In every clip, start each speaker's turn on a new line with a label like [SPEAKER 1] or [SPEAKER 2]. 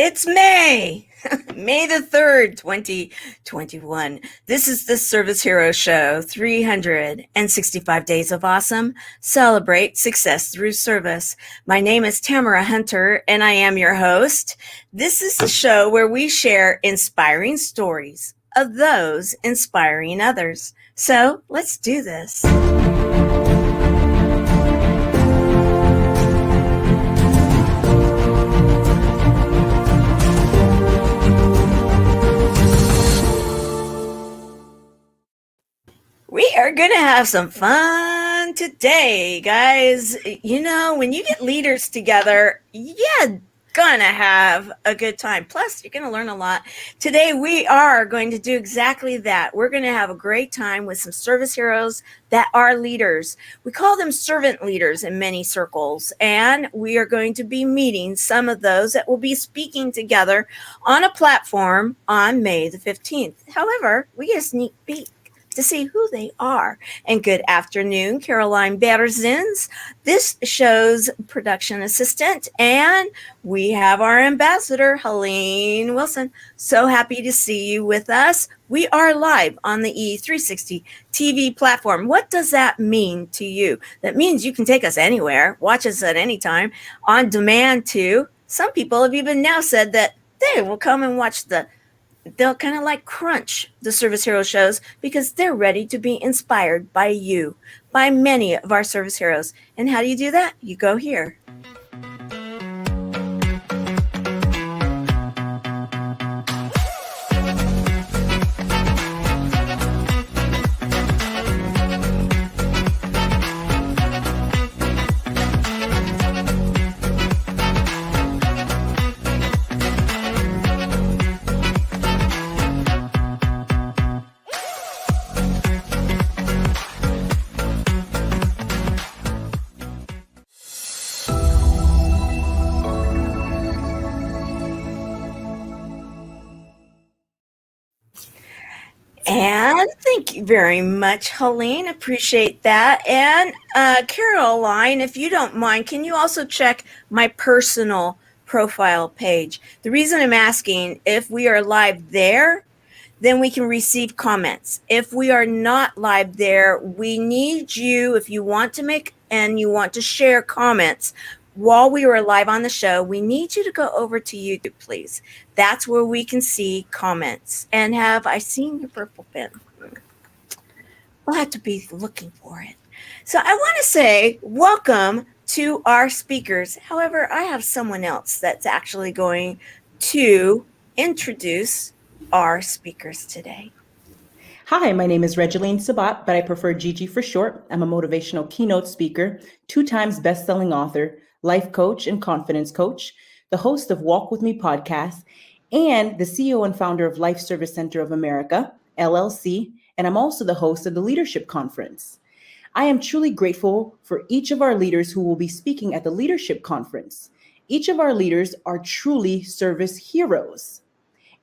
[SPEAKER 1] It's May, May the 3rd, 2021. This is the Service Hero Show, 365 Days of Awesome. Celebrate success through service. My name is Tamara Hunter, and I am your host. This is the show where we share inspiring stories of those inspiring others. So let's do this. We are going to have some fun today, guys. You know, when you get leaders together, you're going to have a good time. Plus, you're going to learn a lot. Today, we are going to do exactly that. We're going to have a great time with some service heroes that are leaders. We call them servant leaders in many circles, and we are going to be meeting some of those that will be speaking together on a platform on May the 15th. However, we get a sneak peek to see who they are. And good afternoon, Caroline Batterzins, this show's production assistant, and we have our ambassador, Helene Wilson. So happy to see you with us. We are live on the E360 TV platform. What does that mean to you? That means you can take us anywhere, watch us at any time, on demand too. Some people have even now said that they will come and watch they'll kind of like crunch the Service Hero shows because they're ready to be inspired by you, by many of our service heroes. And how do you do that? You go here. And thank you very much, Helene. Appreciate that. And Caroline, if you don't mind, can you also check my personal profile page? The reason I'm asking, if we are live there, then we can receive comments. If we are not live there, we need you, if you want to make and you want to share comments while we were live on the show, we need you to go over to YouTube, please. That's where we can see comments. And have I seen your purple pen? We'll have to be looking for it. So I want to say welcome to our speakers. However, I have someone else that's actually going to introduce our speakers today.
[SPEAKER 2] Hi, my name is Regeline Sabat, but I prefer Gigi for short. I'm a motivational keynote speaker, 2 times best-selling author, life coach and confidence coach, the host of Walk With Me podcast, and the CEO and founder of Life Service Center of America, LLC, and I'm also the host of the Leadership Conference. I am truly grateful for each of our leaders who will be speaking at the Leadership Conference. Each of our leaders are truly service heroes.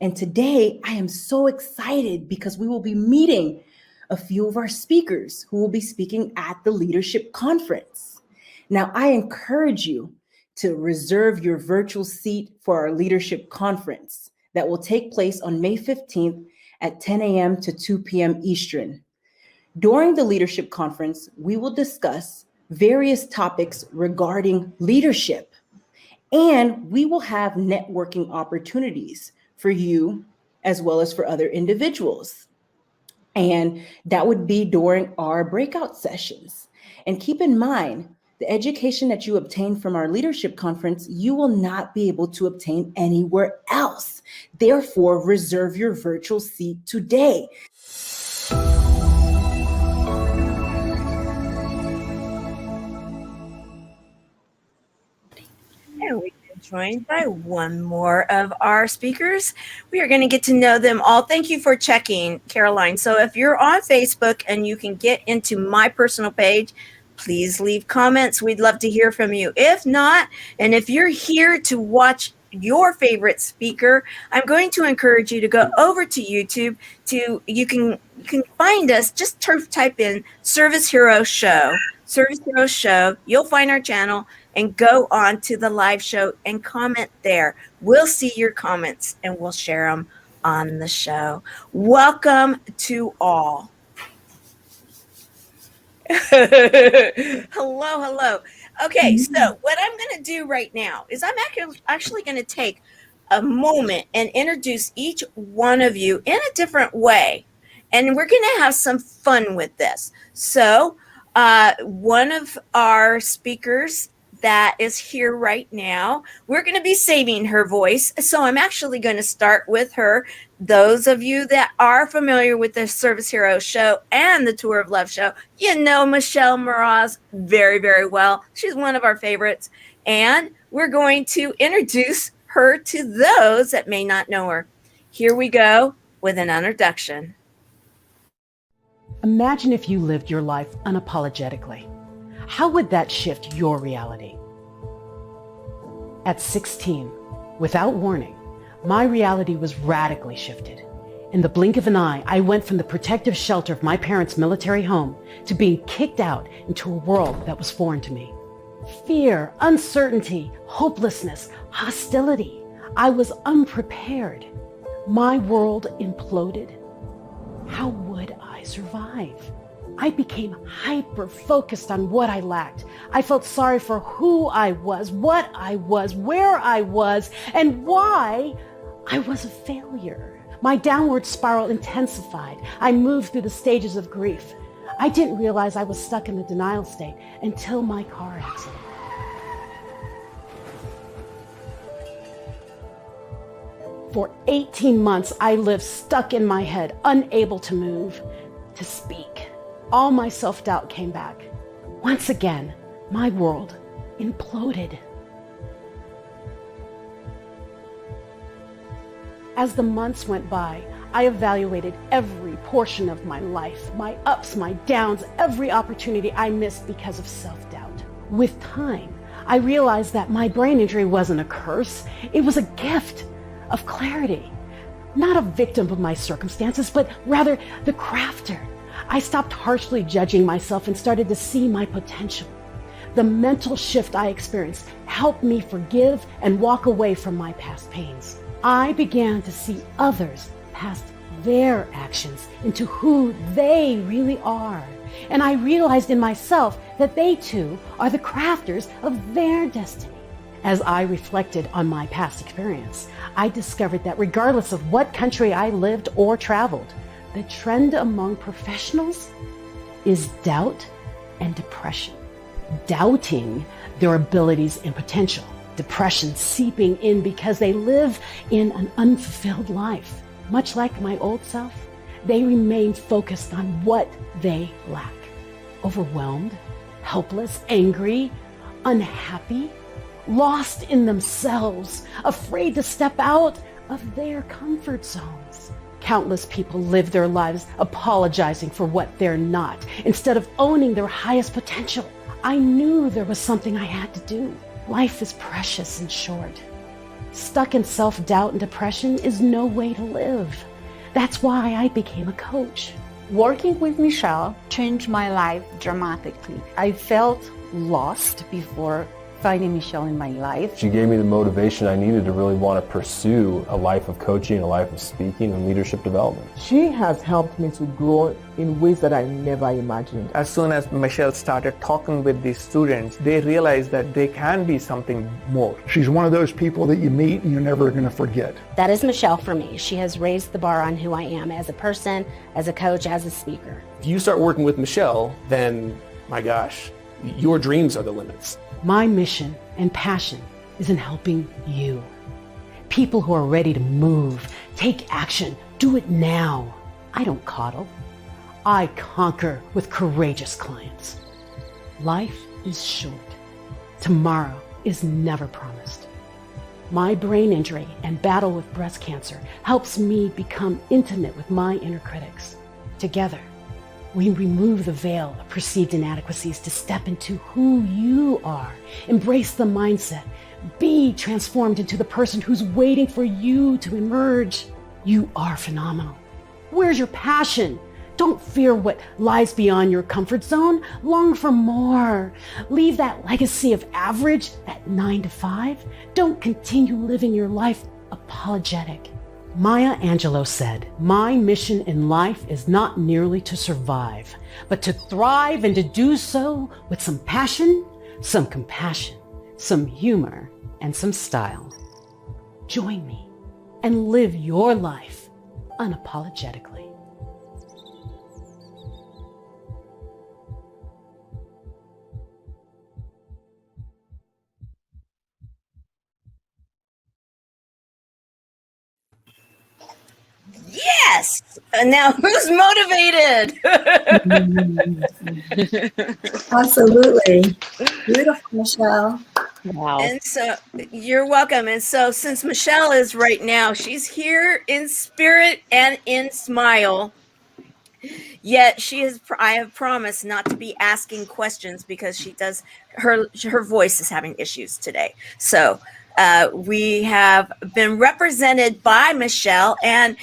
[SPEAKER 2] And today I am so excited because we will be meeting a few of our speakers who will be speaking at the Leadership Conference. Now, I encourage you to reserve your virtual seat for our Leadership Conference that will take place on May 15th at 10 a.m. to 2 p.m. Eastern. During the Leadership Conference, we will discuss various topics regarding leadership, and we will have networking opportunities for you as well as for other individuals. And that would be during our breakout sessions. And keep in mind, the education that you obtain from our Leadership Conference, you will not be able to obtain anywhere else. Therefore, reserve your virtual seat today.
[SPEAKER 1] And we are joined by one more of our speakers. We are going to get to know them all. Thank you for checking, Caroline. So if you're on Facebook and you can get into my personal page, please leave comments. We'd love to hear from you. If not, and if you're here to watch your favorite speaker, I'm going to encourage you to go over to YouTube. You can find us. Just type in Service Hero Show. Service Hero Show. You'll find our channel. and go on to the live show and comment there. We'll see your comments and we'll share them on the show. Welcome to all. Hello. Okay, so what I'm going to do right now is I'm actually going to take a moment and introduce each one of you in a different way. And we're going to have some fun with this. So one of our speakers that is here right now, we're going to be saving her voice. So I'm actually going to start with her. Those of you that are familiar with the Service Hero show and the Tour of Love show, you know Michelle Marazz very, very well. She's one of our favorites. And we're going to introduce her to those that may not know her. Here we go with an introduction.
[SPEAKER 3] Imagine if you lived your life unapologetically. How would that shift your reality? At 16, without warning, my reality was radically shifted. In the blink of an eye, I went from the protective shelter of my parents' military home to being kicked out into a world that was foreign to me. Fear, uncertainty, hopelessness, hostility. I was unprepared. My world imploded. How would I survive? I became hyper-focused on what I lacked. I felt sorry for who I was, what I was, where I was, and why I was a failure. My downward spiral intensified. I moved through the stages of grief. I didn't realize I was stuck in the denial state until my car accident. For 18 months, I lived stuck in my head, unable to move, to speak. All my self-doubt came back. Once again, my world imploded. As the months went by, I evaluated every portion of my life, my ups, my downs, every opportunity I missed because of self-doubt. With time, I realized that my brain injury wasn't a curse. It was a gift of clarity. Not a victim of my circumstances, but rather the crafter. I stopped harshly judging myself and started to see my potential. The mental shift I experienced helped me forgive and walk away from my past pains. I began to see others past their actions into who they really are. And I realized in myself that they too are the crafters of their destiny. As I reflected on my past experience, I discovered that regardless of what country I lived or traveled, the trend among professionals is doubt and depression. Doubting their abilities and potential. Depression seeping in because they live in an unfulfilled life. Much like my old self, they remain focused on what they lack. Overwhelmed, helpless, angry, unhappy, lost in themselves, afraid to step out of their comfort zones. Countless people live their lives apologizing for what they're not, instead of owning their highest potential. I knew there was something I had to do. Life is precious and short. Stuck in self-doubt and depression is no way to live. That's why I became a coach.
[SPEAKER 4] Working with Michelle changed my life dramatically. I felt lost before finding Michelle in my life.
[SPEAKER 5] She gave me the motivation I needed to really want to pursue a life of coaching, a life of speaking, and leadership development.
[SPEAKER 6] She has helped me to grow in ways that I never imagined.
[SPEAKER 7] As soon as Michelle started talking with these students, they realized that they can be something more.
[SPEAKER 8] She's one of those people that you meet and you're never going to forget.
[SPEAKER 9] That is Michelle for me. She has raised the bar on who I am as a person, as a coach, as a speaker.
[SPEAKER 10] If you start working with Michelle, then, my gosh, your dreams are the limits.
[SPEAKER 3] My mission and passion is in helping you. People who are ready to move, take action, do it now. I don't coddle. I conquer with courageous clients. Life is short. Tomorrow is never promised. My brain injury and battle with breast cancer helps me become intimate with my inner critics. Together, we remove the veil of perceived inadequacies to step into who you are. Embrace the mindset. Be transformed into the person who's waiting for you to emerge. You are phenomenal. Where's your passion? Don't fear what lies beyond your comfort zone. Long for more. Leave that legacy of average, that 9 to 5. Don't continue living your life apologetic. Maya Angelou said, "My mission in life is not merely to survive, but to thrive, and to do so with some passion, some compassion, some humor, and some style." Join me and live your life unapologetically.
[SPEAKER 1] Yes. And now who's motivated?
[SPEAKER 11] Absolutely. Beautiful, Michelle.
[SPEAKER 9] Wow.
[SPEAKER 1] And so you're welcome. And so since Michelle is right now, she's here in spirit and in smile. Yet I have promised not to be asking questions because her voice is having issues today. So we have been represented by Michelle, and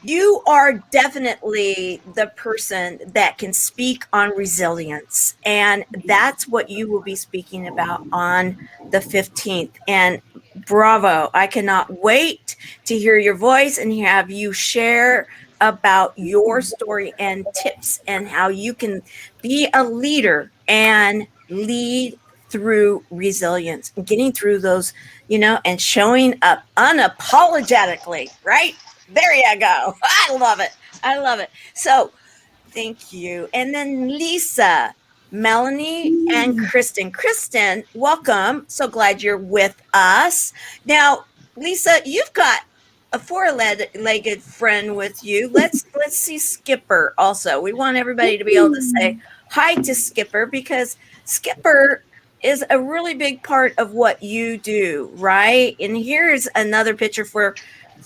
[SPEAKER 1] you are definitely the person that can speak on resilience. And that's what you will be speaking about on the 15th. And bravo. I cannot wait to hear your voice and have you share about your story and tips and how you can be a leader and lead through resilience, getting through those, and showing up unapologetically, right? There you go. I love it. I love it. So thank you. And then Lisa, Melanie, and Kristen. Kristen, welcome. So glad you're with us. Now, Lisa, you've got a four-legged friend with you. Let's see Skipper also. We want everybody to be able to say hi to Skipper, because Skipper is a really big part of what you do, right? And here's another picture for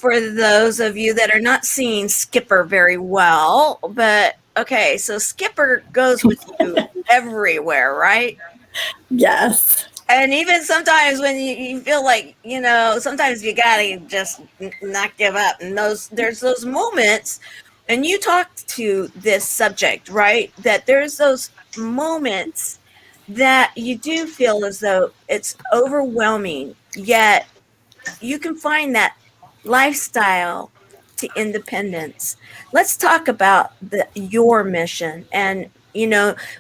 [SPEAKER 1] those of you that are not seeing Skipper very well. But okay, so Skipper goes with you everywhere, right?
[SPEAKER 11] Yes.
[SPEAKER 1] And even sometimes when you feel like, sometimes you gotta just not give up. And there's those moments, and you talked to this subject, right? That there's those moments that you do feel as though it's overwhelming, yet you can find that lifestyle to independence. Let's talk about your mission and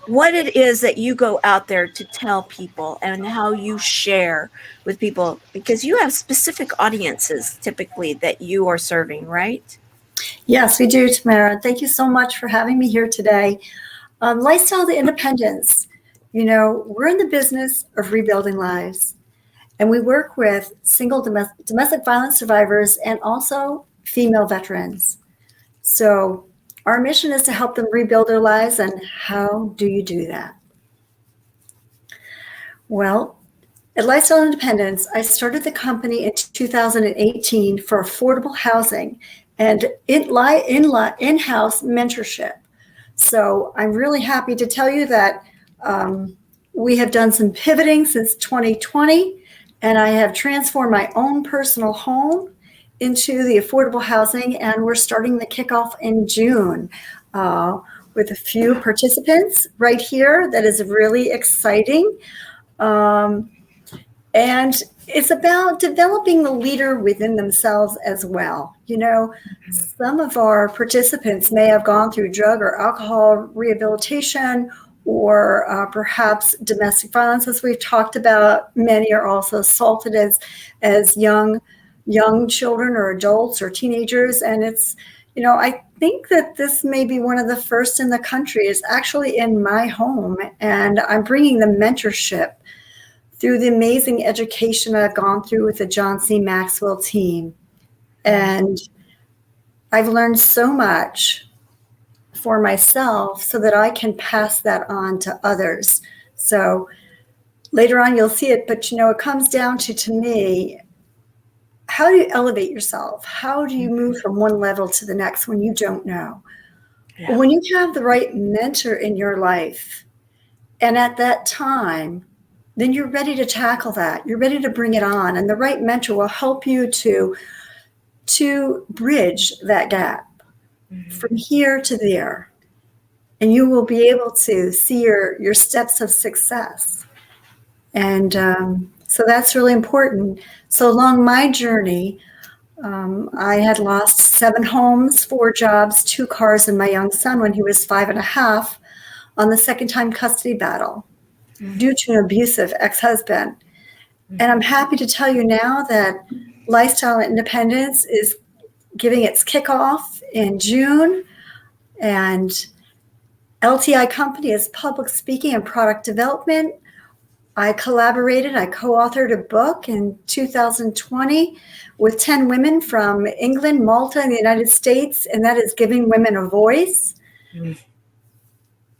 [SPEAKER 1] what it is that you go out there to tell people and how you share with people, because you have specific audiences typically that you are serving, right?
[SPEAKER 11] Yes, we do, Tamara. Thank you so much for having me here today. Lifestyle to independence. We're in the business of rebuilding lives, and we work with single domestic violence survivors and also female veterans. So our mission is to help them rebuild their lives. And how do you do that? Well, at Lifestyle Independence, I started the company in 2018 for affordable housing and in-house mentorship. So I'm really happy to tell you that we have done some pivoting since 2020, and I have transformed my own personal home into the affordable housing, and we're starting the kickoff in June with a few participants right here. That is really exciting. And it's about developing the leader within themselves as well. Some of our participants may have gone through drug or alcohol rehabilitation, or perhaps domestic violence, as we've talked about. Many are also assaulted as young children or adults or teenagers. And it's, I think that this may be one of the first in the country. It's actually in my home, and I'm bringing the mentorship through the amazing education I've gone through with the John C. Maxwell team. And I've learned so much for myself so that I can pass that on to others. So later on, you'll see it, but it comes down to me, how do you elevate yourself? How do you move from one level to the next when you don't know? Yeah. When you have the right mentor in your life, and at that time, then you're ready to tackle that. You're ready to bring it on. And the right mentor will help you to bridge that gap from here to there. and you will be able to see your steps of success. And so that's really important. So along my journey, I had lost 7 homes, 4 jobs, 2 cars, and my young son when he was 5.5 on the second time custody battle due to an abusive ex-husband. And I'm happy to tell you now that Lifestyle Independence is giving its kickoff in June, and LTI Company is public speaking and product development. I co-authored a book in 2020 with 10 women from England, Malta, and the United States, and that is giving women a voice.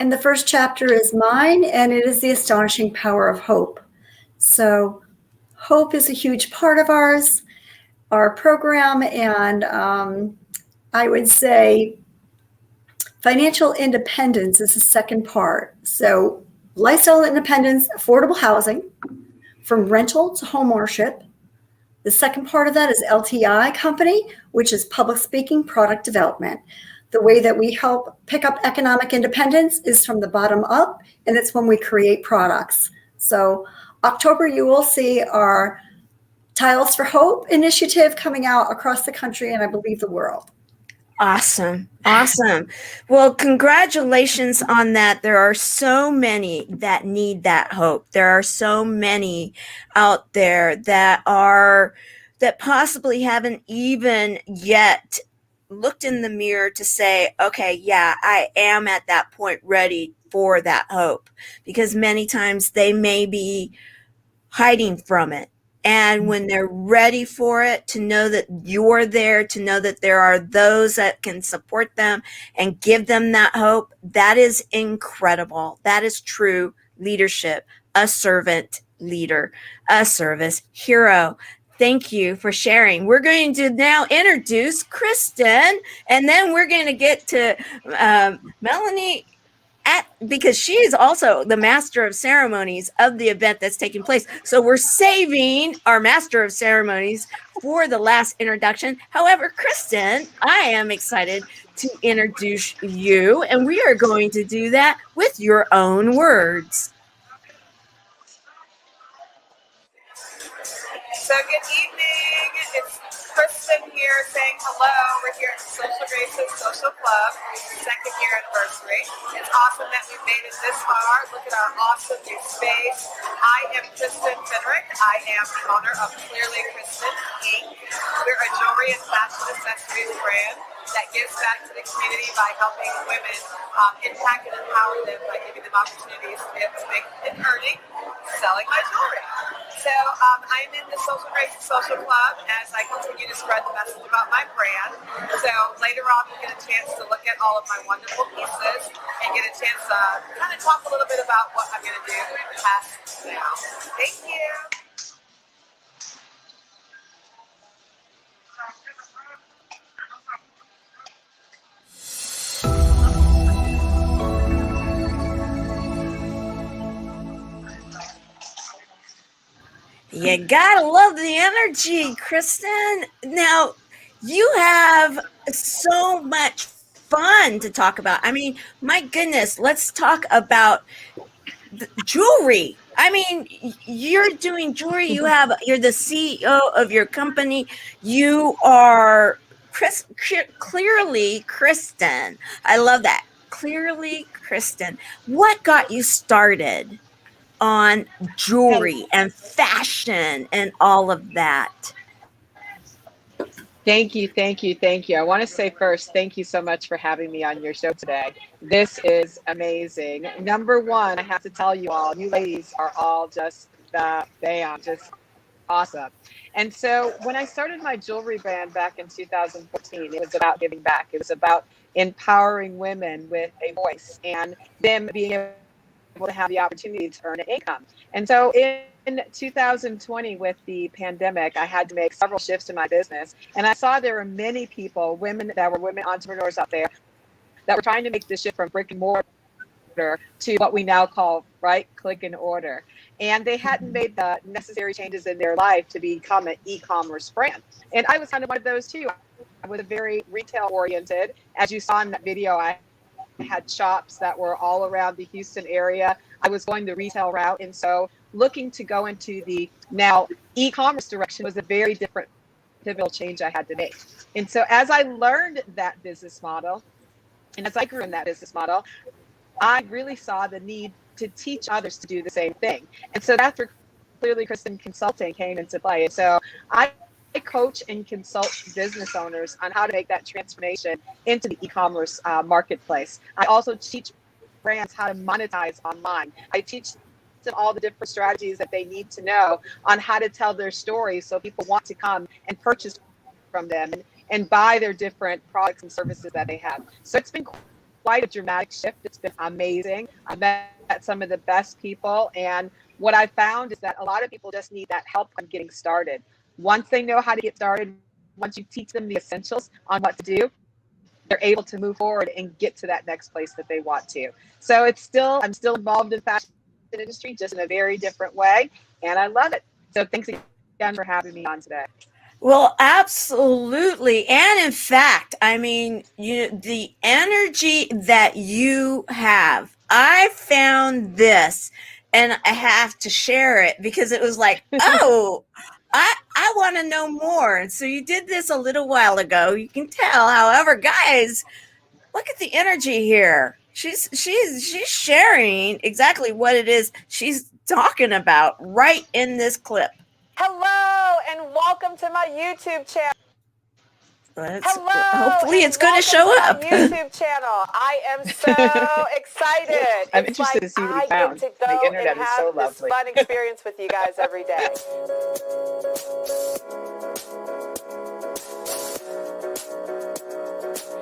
[SPEAKER 11] And the first chapter is mine, and it is the astonishing power of hope. So hope is a huge part of our program, and I would say financial independence is the second part. So lifestyle independence, affordable housing, from rental to home ownership. The second part of that is LTI Company, which is public speaking, product development. The way that we help pick up economic independence is from the bottom up, and it's when we create products. So October, you will see our Tiles for Hope initiative coming out across the country and I believe the world.
[SPEAKER 1] Awesome. Awesome. Well, congratulations on that. There are so many that need that hope. There are so many out there that possibly haven't even yet looked in the mirror to say, okay, yeah, I am at that point ready for that hope, because many times they may be hiding from it. And when they're ready for it, to know that you're there, to know that there are those that can support them and give them that hope, that is incredible. That is true leadership, a servant leader, a service hero. Thank you for sharing. We're going to now introduce Kristen, and then we're going to get to Melanie, because she is also the master of ceremonies of the event that's taking place. So we're saving our master of ceremonies for the last introduction. However, Kristen, I am excited to introduce you, and we are going to do that with your own words.
[SPEAKER 12] So good evening. It's Kristen here saying hello. We're here at the Social Graces Social Club, 2nd year anniversary. It's awesome that we've made it this far. Look at our awesome new space. I am Kristen Fenrick. I am the owner of Clearly Kristen Inc. We're a jewelry and fashion accessories brand that gives back to the community by helping women impact and empower them by giving them opportunities to be able to make an earning selling my jewelry. So I'm in the Social Graces Social Club as I continue to spread the message about my brand. So later on, you'll get a chance to look at all of my wonderful pieces and get a chance to kind of talk a little bit about what I'm going to do past now. Thank you.
[SPEAKER 1] You gotta love the energy, Kristen. Now, you have so much fun to talk about. I mean, my goodness, let's talk about the jewelry. I mean, you're doing jewelry. You're the CEO of your company. You are clearly Kristen. I love that. Clearly Kristen. What got you started on jewelry and fashion and all of that?
[SPEAKER 13] Thank you. I want to say first, thank you so much for having me on your show today. This is amazing. Number one, I have to tell you all, you ladies are all just just awesome. And so when I started my jewelry brand back in 2014, it was about giving back. It was about empowering women with a voice and them being able to have the opportunity to earn an income. And so in 2020, with the pandemic, I had to make several shifts in my business. And I saw there were many people, women entrepreneurs out there that were trying to make the shift from brick and mortar to what we now call, click and order. And they hadn't made the necessary changes in their life to become an e-commerce brand. And I was kind of one of those too. I was very retail oriented. As you saw in that video I had shops that were all around the Houston area. I was going the retail route. And so looking to go into the now e-commerce direction was a very different pivotal change I had to make. And so as I learned that business model, and as I grew in that business model, I really saw the need to teach others to do the same thing. And so that's where Clearly Kristen Consulting came into play. And so I coach and consult business owners on how to make that transformation into the e-commerce marketplace. I also teach brands how to monetize online. I teach them all the different strategies that they need to know on how to tell their story so people want to come and purchase from them and buy their different products and services that they have. So it's been quite a dramatic shift. It's been amazing. I've met some of the best people, and what I found is that a lot of people just need that help on getting started. Once they know how to get started, once you teach them the essentials on what to do, they're able to move forward and get to that next place that they want to. So I'm still involved in the fashion industry, just in a very different way, and I love it. So thanks again for having me on today.
[SPEAKER 1] Well, absolutely. And in fact, I mean, the energy that you have, I found this and I have to share it because it was like, oh, I want to know more. And so you did this a little while ago. You can tell. However, guys, look at the energy here. She's sharing exactly what it is she's talking about right in this clip.
[SPEAKER 14] Hello and welcome to my YouTube channel.
[SPEAKER 1] Hopefully it's going to show up.
[SPEAKER 14] My YouTube channel. I am so excited.
[SPEAKER 13] I'm interested to see what you found.
[SPEAKER 14] I get to go
[SPEAKER 13] the internet
[SPEAKER 14] and
[SPEAKER 13] is
[SPEAKER 14] have
[SPEAKER 13] so
[SPEAKER 14] this
[SPEAKER 13] lovely.
[SPEAKER 14] fun experience with you guys every day.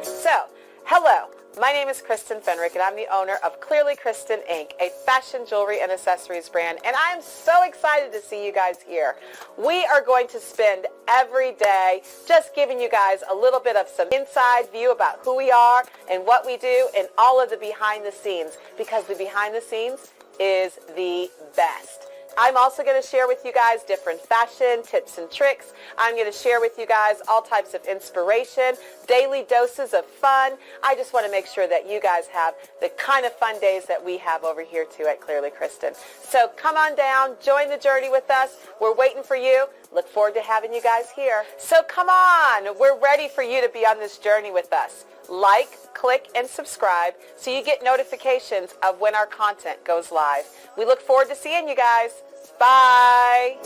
[SPEAKER 14] So, hello. My name is Kristen Fenrick, and I'm the owner of Clearly Kristen Inc., a fashion jewelry and accessories brand, and I'm so excited to see you guys here. We are going to spend every day just giving you guys a little bit of some inside view about who we are and what we do and all of the behind the scenes, because the behind the scenes is the best. I'm also going to share with you guys different fashion tips and tricks. I'm going to share with you guys all types of inspiration, daily doses of fun. I just want to make sure that you guys have the kind of fun days that we have over here too at Clearly Kristen. So come on down, join the journey with us. We're waiting for you. Look forward to having you guys here. So come on, we're ready for you to be on this journey with us. Like, click, and subscribe so you get notifications of when our content goes live. We look forward to seeing you guys. Bye.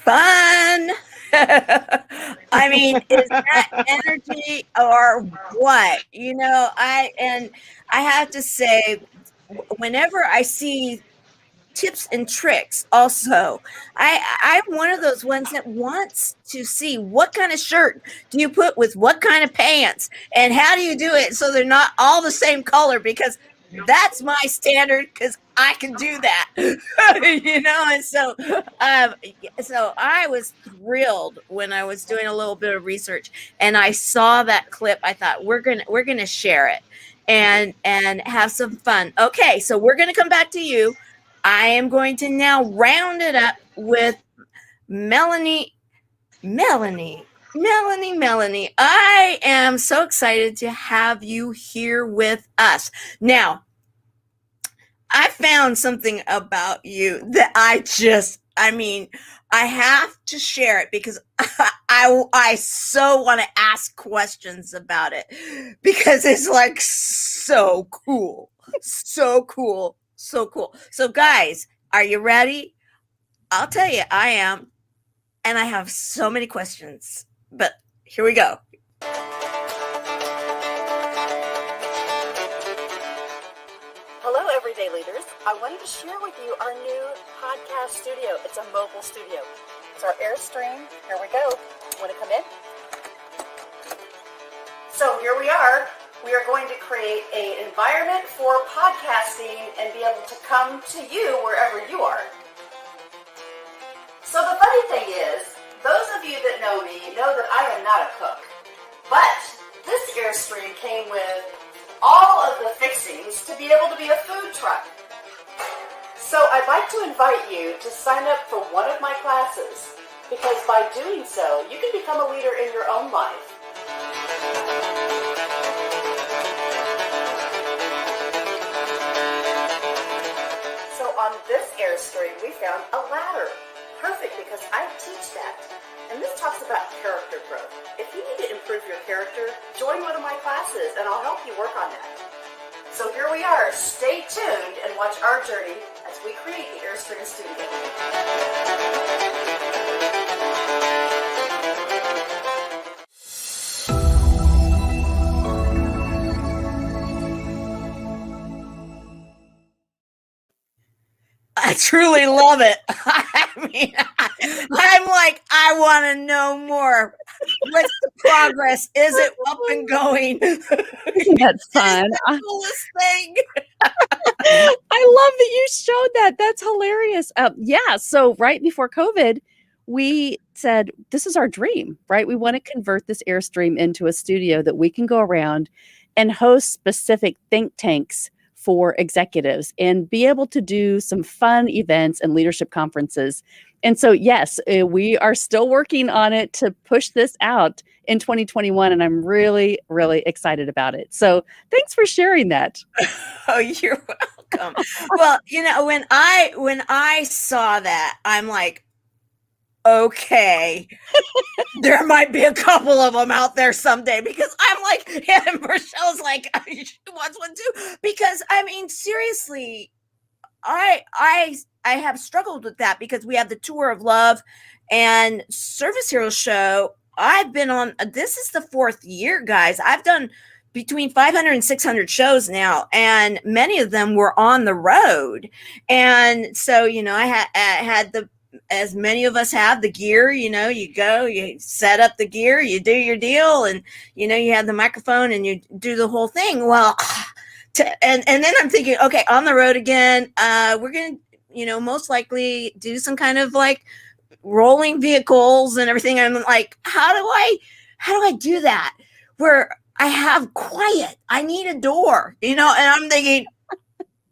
[SPEAKER 1] Fun. I mean, is that energy or what? I have to say, whenever I see tips and tricks, also, I'm one of those ones that wants to see what kind of shirt do you put with what kind of pants, and how do you do it so they're not all the same color, because that's my standard, because I can do that. And so I was thrilled when I was doing a little bit of research and I saw that clip. I thought we're gonna share it and have some fun. Okay, so we're gonna come back to you. I am going to now round it up with Melanie. I am so excited to have you here with us. Now, I found something about you that I have to share it because I so want to ask questions about it because it's like so cool. So cool. So cool. So guys, are you ready? I'll tell you, I am. And I have so many questions, but here we go.
[SPEAKER 15] Hello, everyday leaders. I wanted to share with you our new podcast studio. It's a mobile studio. It's our Airstream. Here we go. Want to come in? So here we are. We are going to create an environment for podcasting and be able to come to you wherever you are. So the funny thing is, those of you that know me know that I am not a cook. But this Airstream came with all of the fixings to be able to be a food truck. So I'd like to invite you to sign up for one of my classes, because by doing so, you can become a leader in your own life. So on this Airstream, we found a ladder. Perfect, because I teach that. And this talks about character growth. If you need to improve your character, join one of my classes and I'll help you work on that. So here we are. Stay tuned and watch our journey as we create the Airstream Studio.
[SPEAKER 1] I truly love it. I mean, I'm like, I want to know more. What's the progress? Is it up and going?
[SPEAKER 16] That's fun.
[SPEAKER 1] The coolest thing.
[SPEAKER 16] I love that you showed that. That's hilarious. Yeah. So right before COVID, we said, this is our dream, right? We want to convert this Airstream into a studio that we can go around and host specific think tanks for executives and be able to do some fun events and leadership conferences. And so, yes, we are still working on it to push this out in 2021. And I'm really, really excited about it. So thanks for sharing that.
[SPEAKER 1] Oh, you're welcome. Well, you know, when I saw that, I'm like, okay, there might be a couple of them out there someday, because I'm like, and Michelle's like, she wants one too, because I mean, seriously, I have struggled with that, because we have the Tour of Love and Service Hero show. I've been on, this is the 4th year, guys. I've done between 500 and 600 shows now, and many of them were on the road. And so, you know, I had the, as many of us have, the gear, you know, you go, you set up the gear, you do your deal, and, you know, you have the microphone and you do the whole thing. Well, and then I'm thinking, okay, on the road again, we're going to, you know, most likely do some kind of like rolling vehicles and everything. I'm like, how do I do that where I have quiet? I need a door, you know, and I'm thinking,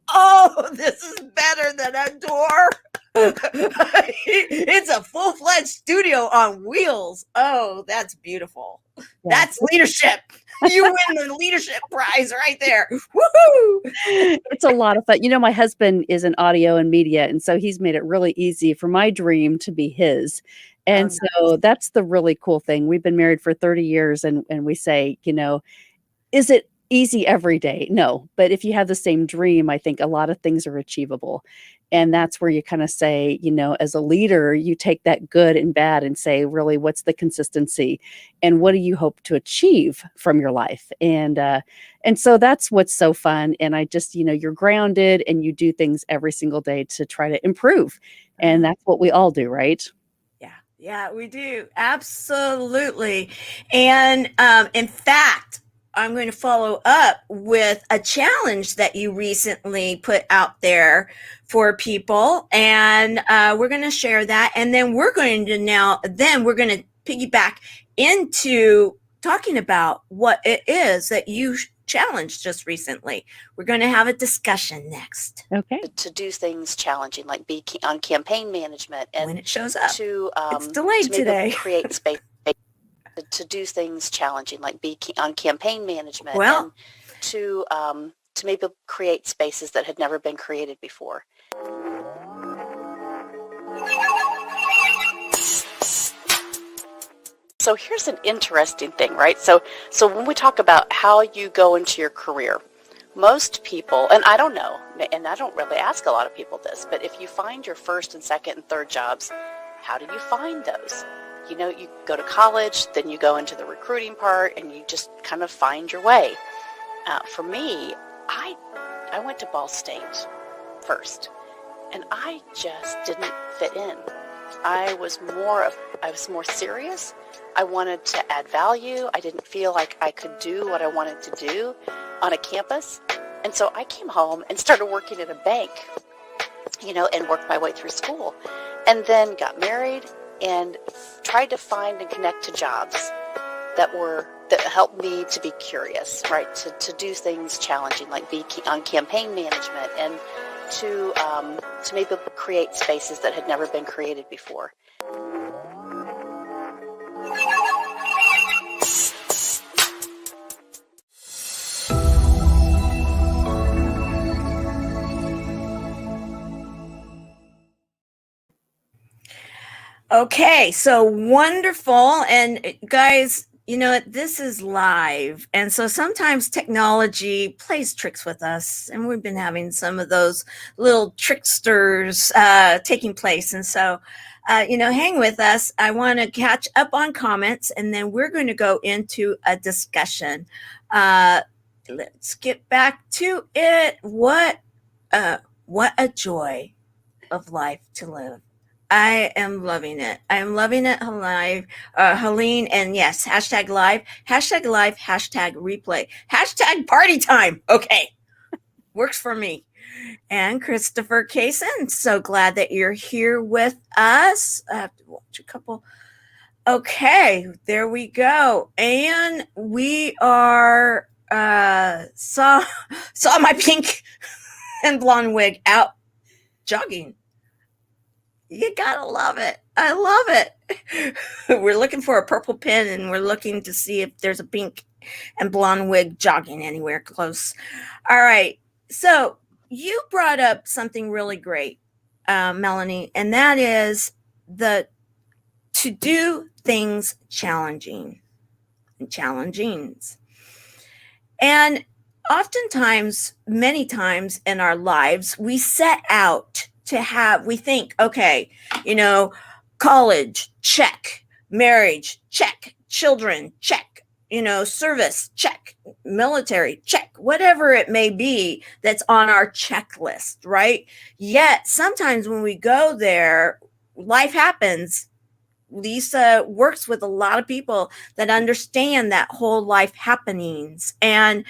[SPEAKER 1] oh, this is better than a door. It's a full-fledged studio on wheels. Oh, that's beautiful. Yeah. That's leadership. You win the leadership prize right there. Woohoo!
[SPEAKER 16] It's a lot of fun. You know, my husband is in audio and media, and so he's made it really easy for my dream to be his. And so that's the really cool thing. We've been married for 30 years, and we say, you know, is it easy every day? No, but if you have the same dream, I think a lot of things are achievable. And that's where you kind of say, you know, as a leader, you take that good and bad and say, really, what's the consistency and what do you hope to achieve from your life? And so that's what's so fun. And I just, you know, you're grounded and you do things every single day to try to improve. And that's what we all do, right?
[SPEAKER 1] Yeah, we do. Absolutely. And in fact, I'm going to follow up with a challenge that you recently put out there for people. And we're going to share that. And then we're going to piggyback into talking about what it is that you challenged just recently. We're going to have a discussion next.
[SPEAKER 16] Okay.
[SPEAKER 15] To do things challenging, like be on campaign management, and
[SPEAKER 1] when it shows up,
[SPEAKER 15] it's
[SPEAKER 1] delayed today.
[SPEAKER 15] Create space. To do things challenging, like be on campaign management,
[SPEAKER 1] and
[SPEAKER 15] to maybe create spaces that had never been created before. So here's an interesting thing, right? So when we talk about how you go into your career, most people, and I don't know, and I don't really ask a lot of people this, but if you find your first and second and third jobs, how do you find those? You know, you go to college, then you go into the recruiting part, and you just kind of find your way. For me, I went to Ball State first, and I just didn't fit in. I was more serious. I wanted to add value. I didn't feel like I could do what I wanted to do on a campus. And so I came home and started working at a bank, you know, and worked my way through school. And then got married and tried to find and connect to jobs that helped me to be curious, right? To do things challenging, like be on campaign management, to maybe create spaces that had never been created before.
[SPEAKER 1] Okay, so wonderful. And guys, you know what? This is live. And so sometimes technology plays tricks with us. And we've been having some of those little tricksters taking place. And so, hang with us. I want to catch up on comments, and then we're going to go into a discussion. Let's get back to it. What a joy of life to live. I am loving it. I am loving it live. Helene, and yes, hashtag live, hashtag replay, hashtag party time. Okay. Works for me. And Christopher Kaysen, so glad that you're here with us. I have to watch a couple. Okay, there we go. And we are saw my pink and blonde wig out jogging. You gotta love it. I love it. We're looking for a purple pin, and we're looking to see if there's a pink and blonde wig jogging anywhere close. All right. So you brought up something really great, Melanie, and that is to do things challenging and challengings. And oftentimes, many times in our lives, we set out we think, okay, college, check, marriage, check, children, check, service, check, military, check, whatever it may be that's on our checklist, right? Yet sometimes when we go there, life happens. Lisa works with a lot of people that understand that whole life happenings, and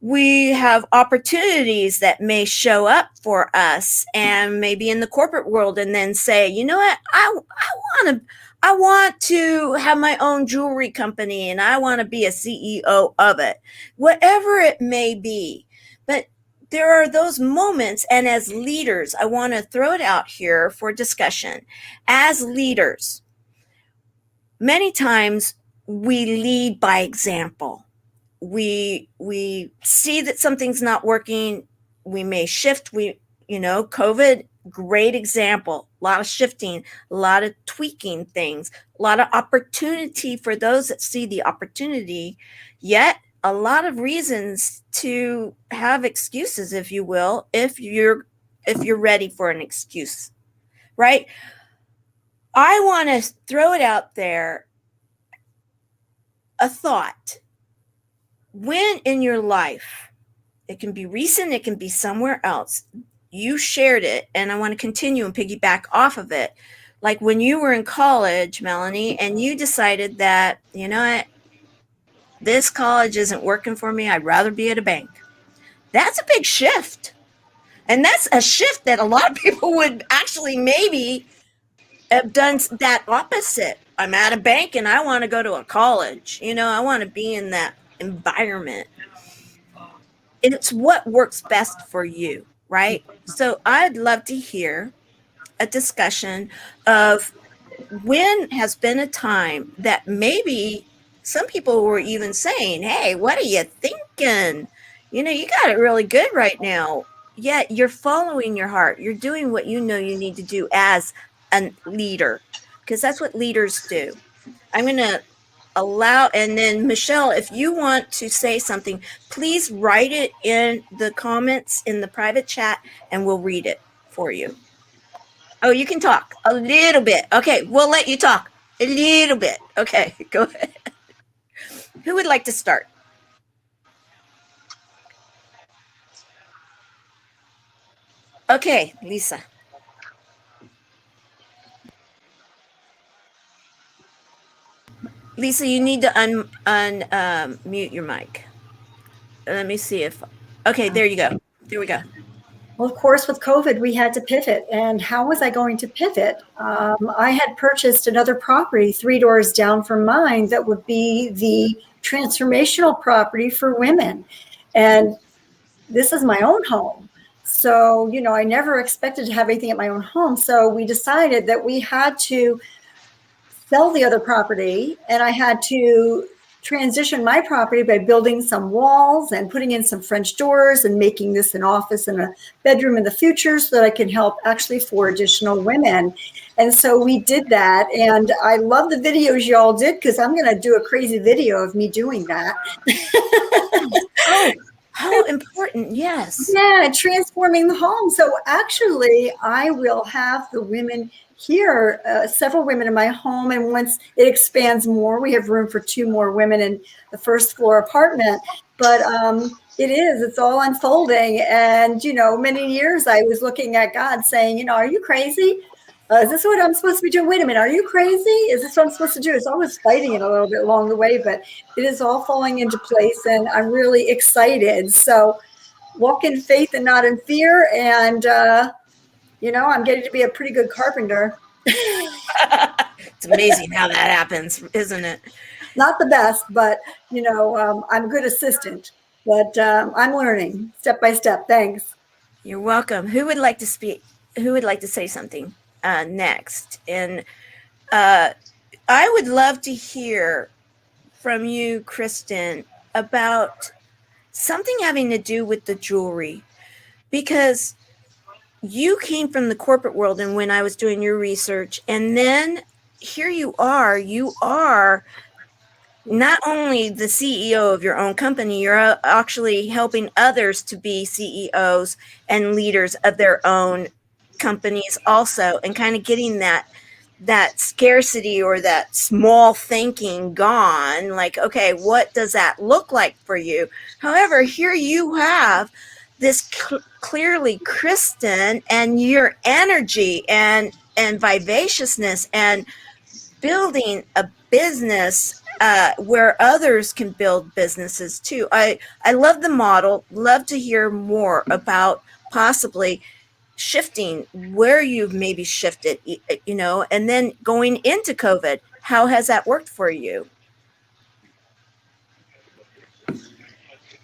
[SPEAKER 1] we have opportunities that may show up for us, and maybe in the corporate world, and then say, you know what, I want to have my own jewelry company, and I want to be a CEO of it, whatever it may be. But there are those moments, and as leaders, I want to throw it out here for discussion. As leaders, many times we lead by example. We see that something's not working. We may shift. COVID, great example. A lot of shifting, a lot of tweaking things, a lot of opportunity for those that see the opportunity, yet a lot of reasons to have excuses, if you will, if you're ready for an excuse, right? I want to throw it out there, a thought. When in your life, it can be recent, it can be somewhere else, you shared it, and I want to continue and piggyback off of it. Like when you were in college, Melanie, and you decided that, you know what, this college isn't working for me, I'd rather be at a bank. That's a big shift. And that's a shift that a lot of people would actually maybe have done that opposite. I'm at a bank and I want to go to a college. I want to be in that environment. It's what works best for you, right? So I'd love to hear a discussion of when has been a time that maybe some people were even saying, hey, what are you thinking? You got it really good right now. Yet you're following your heart. You're doing what you know you need to do as a leader, because that's what leaders do. I'm going to allow, and then Michelle, if you want to say something, please write it in the comments in the private chat and we'll read it for you. Oh, you can talk a little bit. Okay, we'll let you talk a little bit. Okay, go ahead. Who would like to start? Okay, Lisa. Lisa, you need to unmute your mic. Let me see if, okay, there you go. There we go.
[SPEAKER 11] Well, of course, with COVID, we had to pivot. And how was I going to pivot? I had purchased another property 3 doors down from mine that would be the transformational property for women. And this is my own home. So, I never expected to have anything at my own home. So we decided that we had to sell the other property, and I had to transition my property by building some walls and putting in some French doors and making this an office and a bedroom in the future so that I can help actually 4 additional women. And so we did that. And I love the videos y'all did, because I'm going to do a crazy video of me doing that.
[SPEAKER 1] Oh, how important. Yes.
[SPEAKER 11] Yeah, transforming the home. So actually, I will have the women here, several women in my home. And once it expands more, we have room for 2 more women in the first floor apartment. But it's all unfolding. And, many years I was looking at God saying, are you crazy? Is this what I'm supposed to be doing? Wait a minute, are you crazy? Is this what I'm supposed to do? It's always fighting it a little bit along the way, but it is all falling into place, and I'm really excited. So walk in faith and not in fear. And, I'm getting to be a pretty good carpenter.
[SPEAKER 1] It's amazing how that happens, isn't it?
[SPEAKER 11] Not the best, but, I'm a good assistant. But I'm learning step by step. Thanks.
[SPEAKER 1] You're welcome. Who would like to speak? Who would like to say something next? And I would love to hear from you, Kristen, about something having to do with the jewelry, because you came from the corporate world, and when I was doing your research, and then here you are not only the CEO of your own company, you're actually helping others to be CEOs and leaders of their own companies also, and kind of getting that scarcity or that small thinking gone. Like, okay, what does that look like for you? However, here you have this clearly Kristen, and your energy and vivaciousness and building a business where others can build businesses too. I love the model. Love to hear more about possibly shifting where you've maybe shifted, and then going into COVID. How has that worked for you?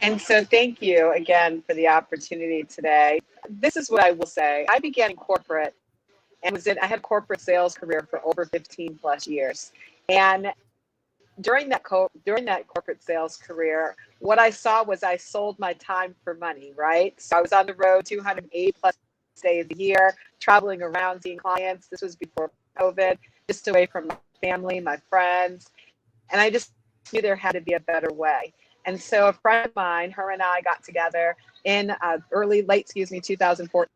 [SPEAKER 13] And so thank you again for the opportunity today. This is what I will say. I began in corporate and I had a corporate sales career for over 15 plus years. And during that corporate sales career, what I saw was I sold my time for money, right? So I was on the road 208 plus days a year, traveling around, seeing clients. This was before COVID, just away from my family, my friends. And I just knew there had to be a better way. And so a friend of mine, her and I got together in late 2014.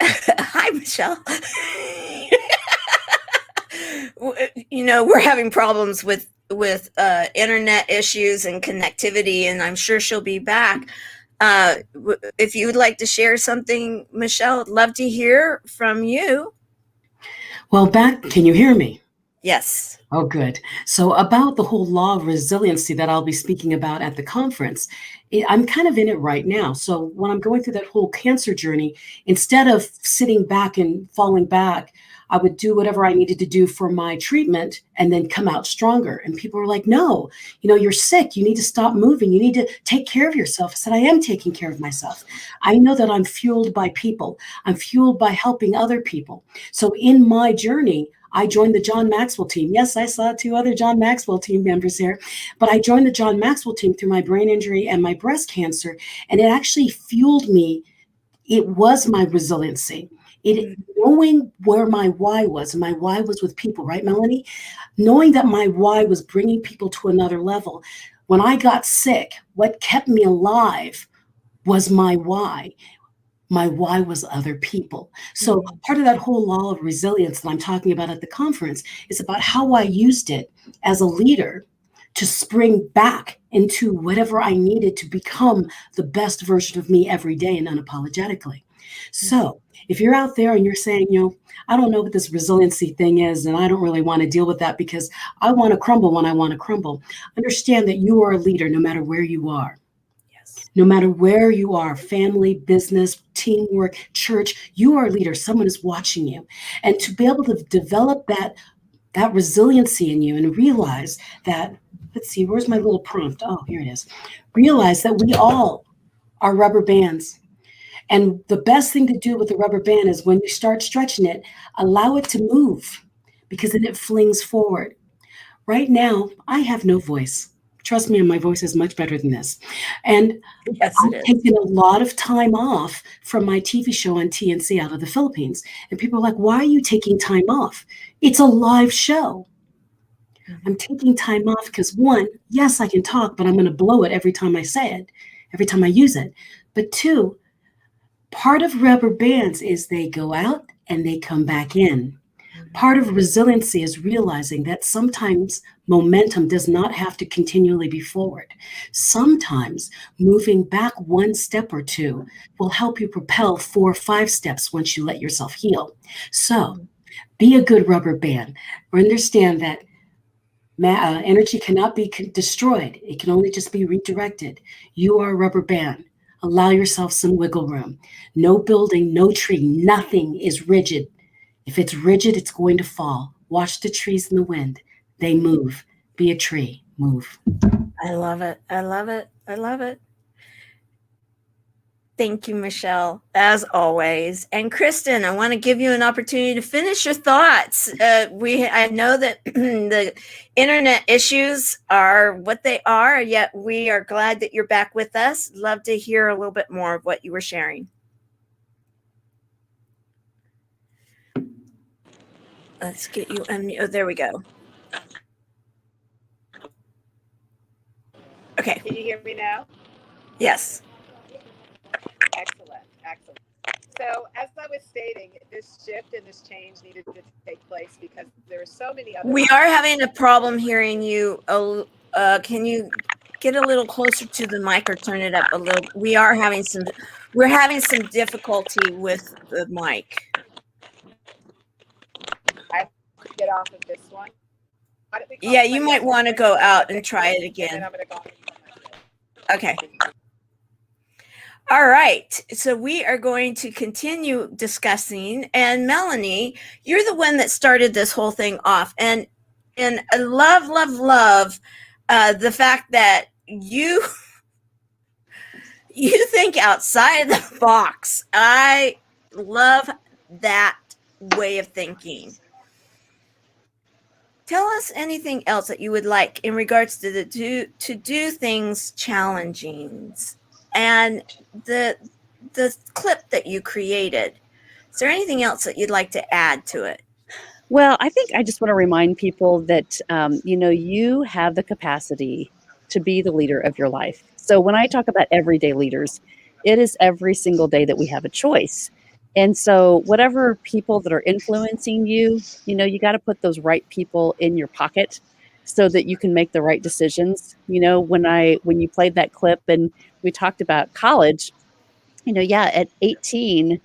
[SPEAKER 1] Hi, Michelle. We're having problems with internet issues and connectivity, and I'm sure she'll be back. If you would like to share something, Michelle, I'd love to hear from you.
[SPEAKER 17] Well, can you hear me?
[SPEAKER 1] Yes.
[SPEAKER 17] Oh, good. So about the whole law of resiliency that I'll be speaking about at the conference, I'm kind of in it right now. So when I'm going through that whole cancer journey, instead of sitting back and falling back, I would do whatever I needed to do for my treatment and then come out stronger. And people were like, no, you're sick. You need to stop moving. You need to take care of yourself. I said, I am taking care of myself. I know that I'm fueled by people. I'm fueled by helping other people. So in my journey, I joined the John Maxwell team. Yes, I saw 2 other John Maxwell team members here, but I joined the John Maxwell team through my brain injury and my breast cancer. And it actually fueled me. It was my resiliency. Knowing where my why was, and my why was with people, right, Melanie? Knowing that my why was bringing people to another level. When I got sick, what kept me alive was my why. My why was other people. So part of that whole law of resilience that I'm talking about at the conference is about how I used it as a leader to spring back into whatever I needed to become the best version of me every day and unapologetically. So if you're out there and you're saying, I don't know what this resiliency thing is, and I don't really want to deal with that because I want to crumble when I want to crumble, understand that you are a leader no matter where you are. No matter where you are, family, business, teamwork, church, you are a leader. Someone is watching you. And to be able to develop that resiliency in you and realize that, let's see, where's my little prompt? Oh, here it is. Realize that we all are rubber bands. And the best thing to do with the rubber band is when you start stretching it, allow it to move because then it flings forward. Right now, I have no voice. Trust me, my voice is much better than this. And
[SPEAKER 1] Yes, it
[SPEAKER 17] I've
[SPEAKER 1] is.
[SPEAKER 17] taken a lot of time off from my TV show on TNC out of the Philippines. And people are like, why are you taking time off? It's a live show. I'm taking time off because one, yes, I can talk, but I'm going to blow it every time I say it, every time I use it. But two, part of rubber bands is they go out and they come back in. Part of resiliency is realizing that sometimes momentum does not have to continually be forward. Sometimes moving back one step or two will help you propel 4 or 5 steps once you let yourself heal. So be a good rubber band. Understand that energy cannot be destroyed. It can only just be redirected. You are a rubber band. Allow yourself some wiggle room. No building, no tree, nothing is rigid. If it's rigid, it's going to fall. Watch the trees in the wind. They move. Be a tree. Move.
[SPEAKER 1] I love it. I love it. I love it. Thank you, Michelle, as always. And Kristen, I want to give you an opportunity to finish your thoughts. I know that the internet issues are what they are, yet we are glad that you're back with us. Love to hear a little bit more of what you were sharing. Let's get you unmute. Oh, there we go. Okay.
[SPEAKER 12] Can you hear me now?
[SPEAKER 1] Yes.
[SPEAKER 12] Excellent. Excellent. So as I was stating, this shift and this change needed to take place because there are so many other.
[SPEAKER 1] We are having a problem hearing you. Can you get a little closer to the mic or turn it up a little? We're having some difficulty with the mic.
[SPEAKER 12] I could get off of this one.
[SPEAKER 1] Yeah, you might want to go out and try it again. Okay. All right. So we are going to continue discussing. And Melanie, you're the one that started this whole thing off. And I love the fact that you think outside the box. I love that way of thinking. Tell us anything else that you would like in regards to to do things challenging and the clip that you created. Is there anything else that you'd like to add to it?
[SPEAKER 16] Well, I think I just want to remind people that, you have the capacity to be the leader of your life. So when I talk about everyday leaders, it is every single day that we have a choice. And so whatever people that are influencing you, you got to put those right people in your pocket so that you can make the right decisions. When you played that clip and we talked about college, at 18,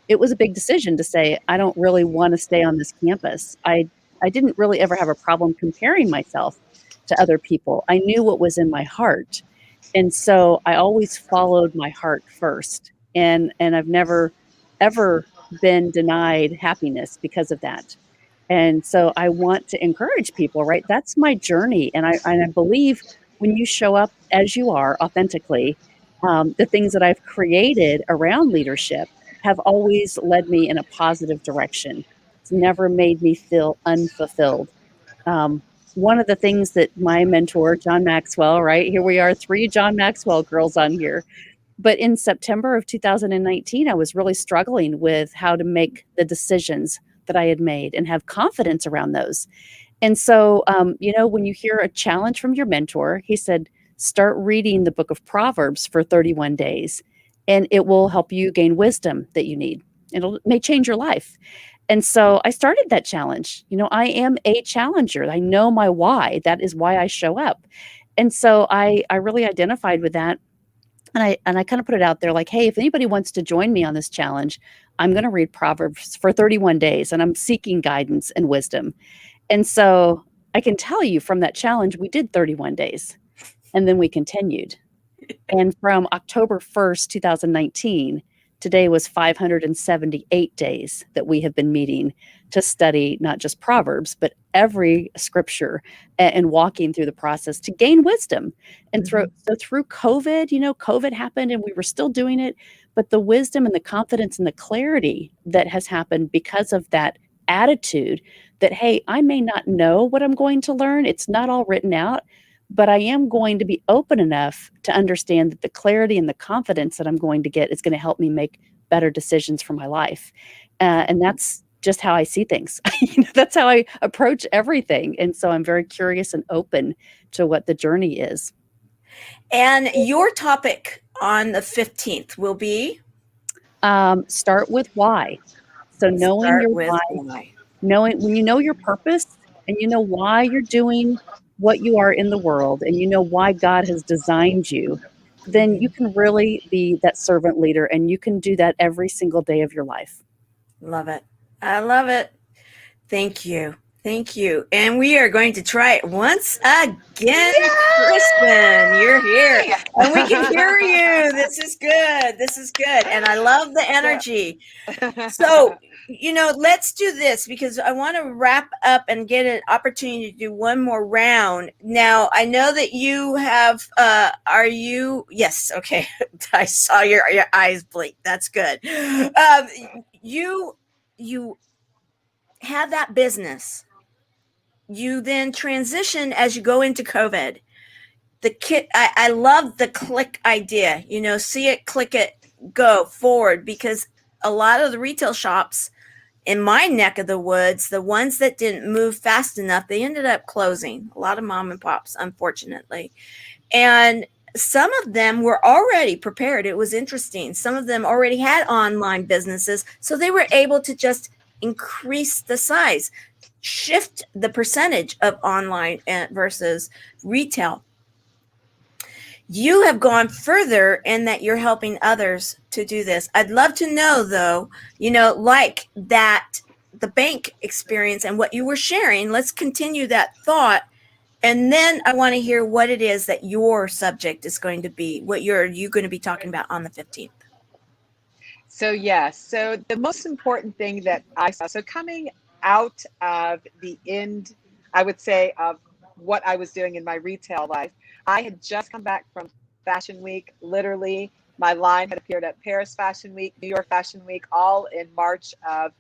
[SPEAKER 16] it was a big decision to say, I don't really want to stay on this campus. I didn't really ever have a problem comparing myself to other people. I knew what was in my heart. And so I always followed my heart first. And I've never, ever been denied happiness because of that. And so I want to encourage people, right? That's my journey. And I believe when you show up as you are authentically, the things that I've created around leadership have always led me in a positive direction. It's never made me feel unfulfilled. One of the things that my mentor, John Maxwell, right? Here we are, 3 John Maxwell girls on here. But in September of 2019, I was really struggling with how to make the decisions that I had made and have confidence around those. And so, when you hear a challenge from your mentor, he said, start reading the book of Proverbs for 31 days, and it will help you gain wisdom that you need. It may change your life. And so I started that challenge. I am a challenger. I know my why. That is why I show up. And so I really identified with that. And I kind of put it out there like, hey, if anybody wants to join me on this challenge, I'm going to read Proverbs for 31 days, and I'm seeking guidance and wisdom. And so I can tell you from that challenge, we did 31 days, and then we continued. And from October 1st, 2019 Today was 578 days that we have been meeting to study not just Proverbs, but every scripture and walking through the process to gain wisdom. And through COVID, COVID happened and we were still doing it, but the wisdom and the confidence and the clarity that has happened because of that attitude that, hey, I may not know what I'm going to learn. It's not all written out, but I am going to be open enough to understand that the clarity and the confidence that I'm going to get is going to help me make better decisions for my life. And that's just how I see things. That's how I approach everything. And so I'm very curious and open to what the journey is.
[SPEAKER 1] And your topic on the 15th will be?
[SPEAKER 16] Start with why. So knowing your why. When you know your purpose and you know why you're doing what you are in the world and you know why God has designed you, then you can really be that servant leader and you can do that every single day of your life.
[SPEAKER 1] Love it. I love it. Thank you. Thank you. And we are going to try it once again. Yay! Kristen, you're here. And we can hear you. This is good. This is good. And I love the energy. So, let's do this because I want to wrap up and get an opportunity to do one more round. Now, I know that you have, yes, okay. I saw your eyes blink. That's good. You have that business. You then transition as you go into COVID. I love the click idea, see it, click it, go forward, because a lot of the retail shops in my neck of the woods, the ones that didn't move fast enough, they ended up closing. A lot of mom and pops, unfortunately. And some of them were already prepared. It was interesting. Some of them already had online businesses, so they were able to just increase the size, shift the percentage of online versus retail. You have gone further in that you're helping others to do this. I'd love to know, though, like that, the bank experience and what you were sharing. Let's continue that thought. And then I want to hear what it is that your subject is going to be, what you're going to be talking about on the 15th.
[SPEAKER 13] So the most important thing that I saw, so coming out of the end, I would say, of what I was doing in my retail life, I had just come back from Fashion Week. Literally, my line had appeared at Paris Fashion Week, New York Fashion Week, all in March of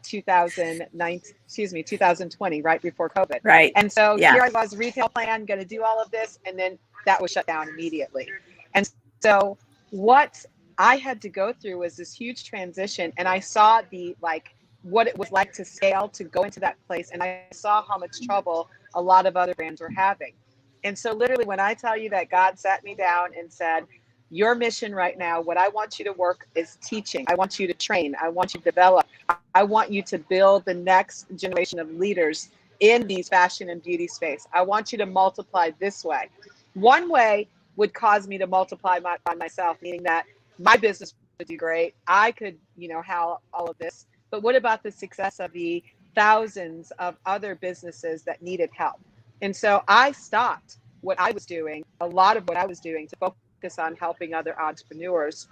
[SPEAKER 13] 2020, right before COVID.
[SPEAKER 1] Right.
[SPEAKER 13] And so here I was, retail plan, going to do all of this, and then that was shut down immediately. And so what I had to go through was this huge transition, and I saw what it was like to scale, to go into that place, and I saw how much trouble a lot of other brands were having. And so literally, when I tell you that God sat me down and said, your mission right now, what I want you to work is teaching. I want you to train. I want you to develop. I want you to build the next generation of leaders in these fashion and beauty space. I want you to multiply this way. One way would cause me to multiply by myself, meaning that my business would do great. I could, have all of this. But what about the success of the thousands of other businesses that needed help? And so I stopped what I was doing, a lot of what I was doing, to focus on helping other entrepreneurs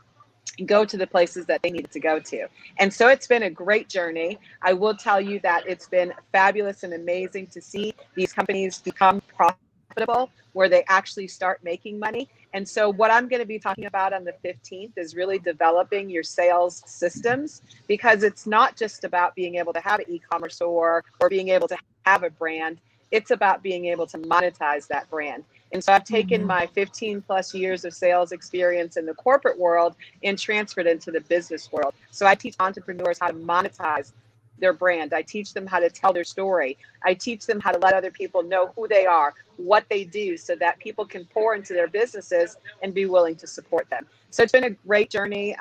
[SPEAKER 13] go to the places that they needed to go to. And so it's been a great journey. I will tell you that it's been fabulous and amazing to see these companies become profitable, where they actually start making money. And so what I'm going to be talking about on the 15th is really developing your sales systems, because it's not just about being able to have an e-commerce store or being able to have a brand. It's about being able to monetize that brand. And so I've taken my 15 plus years of sales experience in the corporate world and transferred into the business world. So I teach entrepreneurs how to monetize their brand. I teach them how to tell their story. I teach them how to let other people know who they are, what they do, so that people can pour into their businesses and be willing to support them. So it's been a great journey.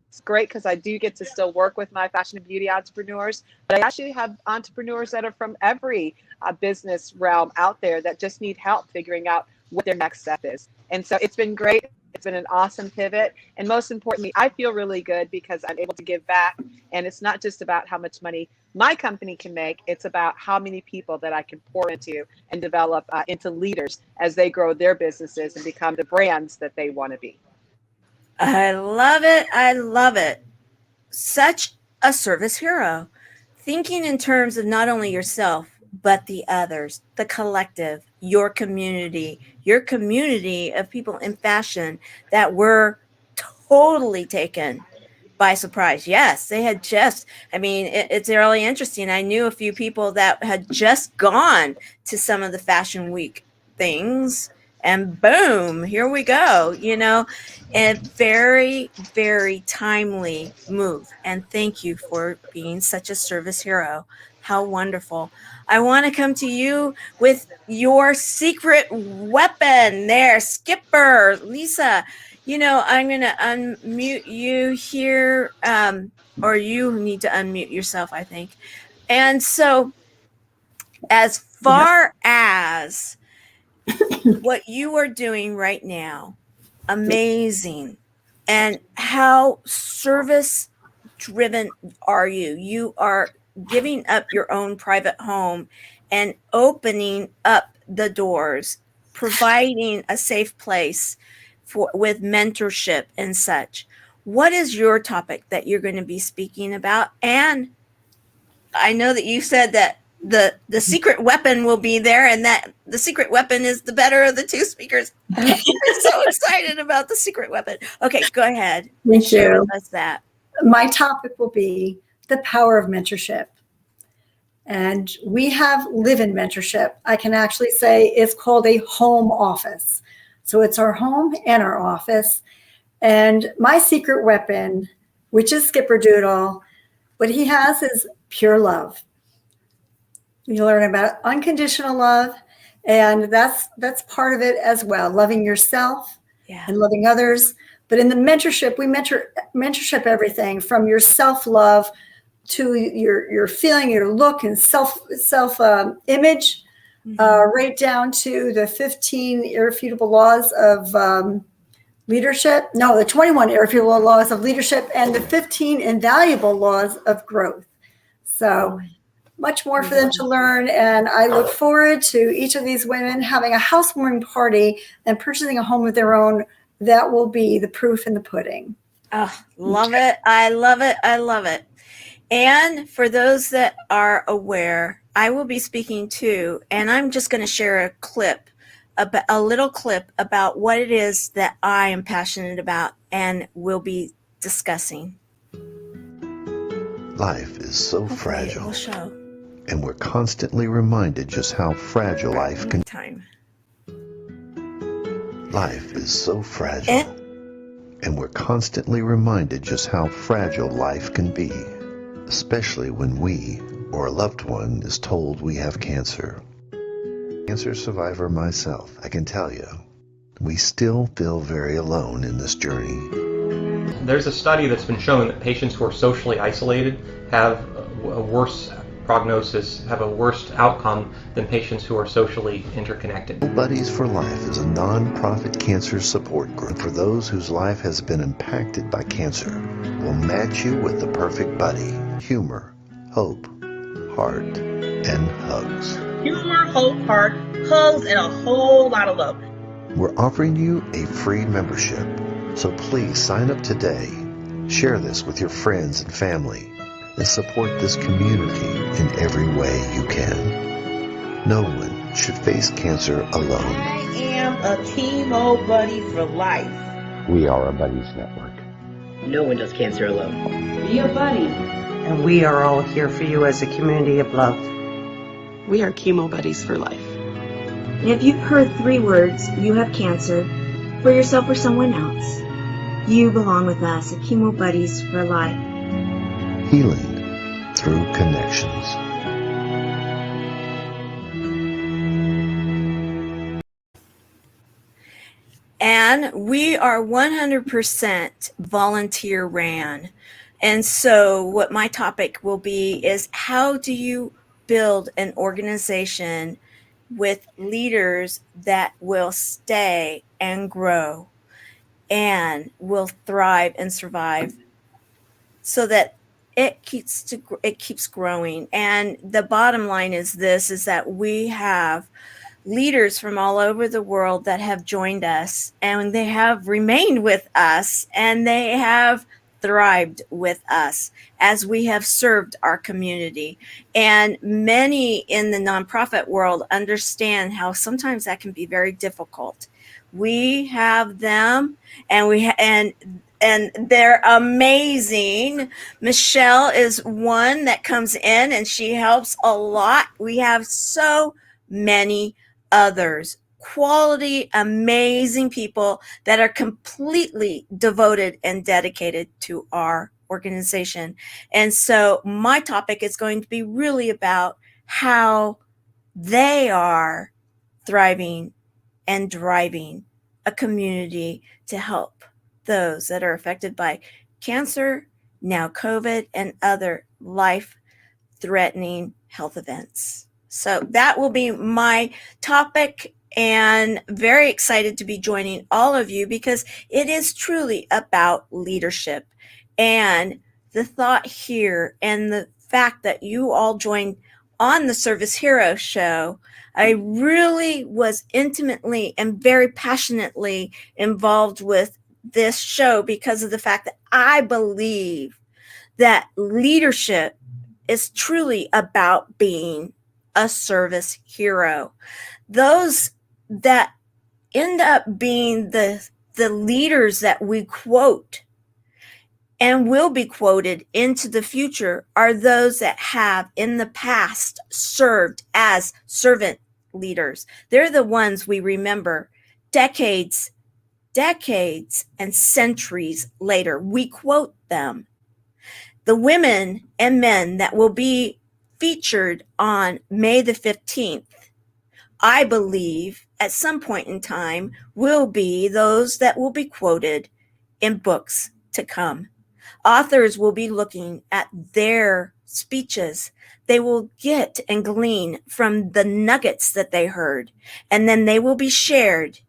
[SPEAKER 13] It's great because I do get to still work with my fashion and beauty entrepreneurs, but I actually have entrepreneurs that are from every business realm out there that just need help figuring out what their next step is. And so it's been great. It's been an awesome pivot. And most importantly, I feel really good because I'm able to give back. And it's not just about how much money my company can make. It's about how many people that I can pour into and develop into leaders as they grow their businesses and become the brands that they want to be.
[SPEAKER 1] I love it. I love it. Such a service hero. Thinking in terms of not only yourself, but the others, the collective, your community of people in fashion that were totally taken by surprise. Yes, they had just, I mean, it's really interesting. I knew a few people that had just gone to some of the Fashion Week things, and boom, here we go, a very, very timely move. And thank you for being such a service hero. How wonderful. I want to come to you with your secret weapon there, Skipper, Lisa. I'm going to unmute you here, or you need to unmute yourself, I think. And so, as far as what you are doing right now, amazing. And how service driven are you? You are giving up your own private home and opening up the doors, providing a safe place with mentorship and such. What is your topic that you're going to be speaking about? And I know that you said that the secret weapon will be there, and that the secret weapon is the better of the two speakers. I'm so excited about the secret weapon. Okay, go ahead and share with us that.
[SPEAKER 11] My topic will be the power of mentorship. And we have live-in mentorship. I can actually say it's called a home office. So it's our home and our office. And my secret weapon, which is Skipper Doodle, what he has is pure love. You learn about unconditional love, and that's part of it as well, loving yourself and loving others. But in the mentorship, we mentorship everything from your self-love to your feeling, your look, and self image, right down to the 15 irrefutable laws of leadership. No, the 21 irrefutable laws of leadership and the 15 invaluable laws of growth. So much more for them to learn. And I look forward to each of these women having a housewarming party and purchasing a home of their own. That will be the proof in the pudding.
[SPEAKER 1] Oh, love it. I love it. I love it. And for those that are aware, I will be speaking too, and I'm just going to share a little clip about what it is that I am passionate about and will be discussing.
[SPEAKER 18] Life is so fragile, and we're constantly reminded just how fragile life can be. Life is so fragile, and we're constantly reminded just how fragile life can be, especially when we or a loved one is told we have cancer. Cancer survivor myself, I can tell you, we still feel very alone in this journey.
[SPEAKER 19] There's a study that's been shown that patients who are socially isolated have a worse prognosis, have a worse outcome than patients who are socially interconnected.
[SPEAKER 18] Buddies for Life is a non-profit cancer support group for those whose life has been impacted by cancer. We'll match you with the perfect buddy. Humor, hope, heart, and hugs.
[SPEAKER 20] Humor, hope, heart, hugs, and a whole lot of love.
[SPEAKER 18] We're offering you a free membership, so please sign up today. Share this with your friends and family, and support this community in every way you can. No one should face cancer alone.
[SPEAKER 20] I am a Chemo Buddy for Life.
[SPEAKER 21] We are a Buddies Network.
[SPEAKER 22] No one does cancer alone.
[SPEAKER 20] Be a buddy.
[SPEAKER 23] And we are all here for you as a community of love.
[SPEAKER 24] We are Chemo Buddies for Life.
[SPEAKER 25] And if you've heard 3 words, you have cancer, for yourself or someone else, you belong with us at Chemo Buddies for Life.
[SPEAKER 18] Healing through connections.
[SPEAKER 1] And we are 100% volunteer ran. And so what my topic will be is, how do you build an organization with leaders that will stay and grow and will thrive and survive, so that it keeps growing. And the bottom line is this, is that we have leaders from all over the world that have joined us, and they have remained with us, and they have thrived with us as we have served our community. And many in the nonprofit world understand how sometimes that can be very difficult. We have them, and they're amazing. Michelle is one that comes in and she helps a lot. We have so many others, quality, amazing people that are completely devoted and dedicated to our organization. And so my topic is going to be really about how they are thriving and driving a community to help those that are affected by cancer, now COVID, and other life-threatening health events. So that will be my topic, and very excited to be joining all of you because it is truly about leadership. And the thought here and the fact that you all joined on the Service Hero Show, I really was intimately and very passionately involved with this show because of the fact that I believe that leadership is truly about being a service hero. Those that end up being the leaders that we quote and will be quoted into the future are those that have in the past served as servant leaders. They're the ones we remember decades, and centuries later. We quote them. The women and men that will be featured on May the 15th, I believe at some point in time will be those that will be quoted in books to come. Authors will be looking at their speeches. They will get and glean from the nuggets that they heard, and then they will be shared,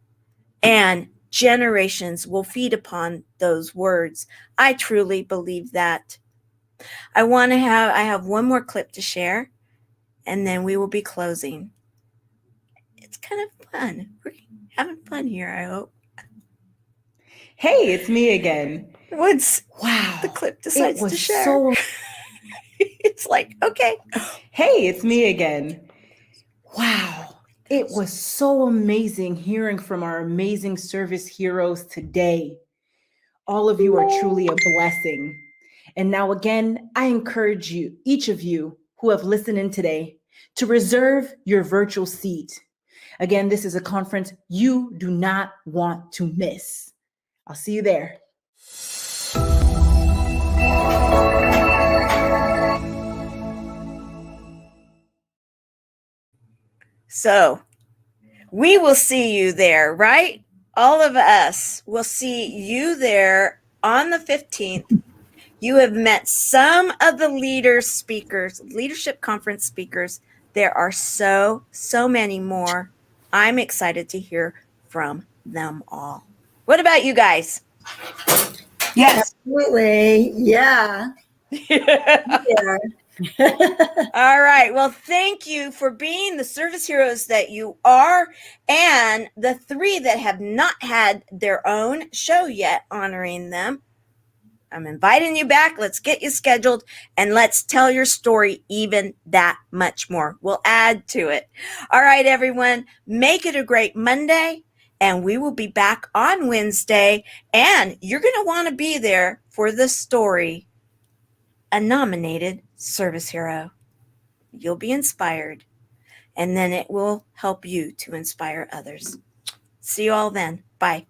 [SPEAKER 1] and generations will feed upon those words. I truly believe that. I have one more clip to share, and then we will be closing. It's kind of fun. We're having fun here, I hope.
[SPEAKER 2] Hey, it's me again.
[SPEAKER 1] Once the clip decides to share. It's like, okay.
[SPEAKER 2] Hey, it's me again. Wow. It was so amazing hearing from our amazing service heroes today. All of you are truly a blessing. And now again, I encourage you, each of you who have listened in today, to reserve your virtual seat. Again, this is a conference you do not want to miss. I'll see you there.
[SPEAKER 1] So we will see you there, right? All of us will see you there on the 15th. You have met some of the leadership conference speakers. There are so many more. I'm excited to hear from them all. What about you guys?
[SPEAKER 11] Yes. Absolutely. Yeah. Yeah.
[SPEAKER 1] All right. Well, thank you for being the service heroes that you are, and the 3 that have not had their own show yet honoring them. I'm inviting you back. Let's get you scheduled, and let's tell your story even that much more. We'll add to it. All right, everyone, make it a great Monday, and we will be back on Wednesday, and you're going to want to be there for the story, A Nominated Service Hero. You'll be inspired, and then it will help you to inspire others. See you all then. Bye.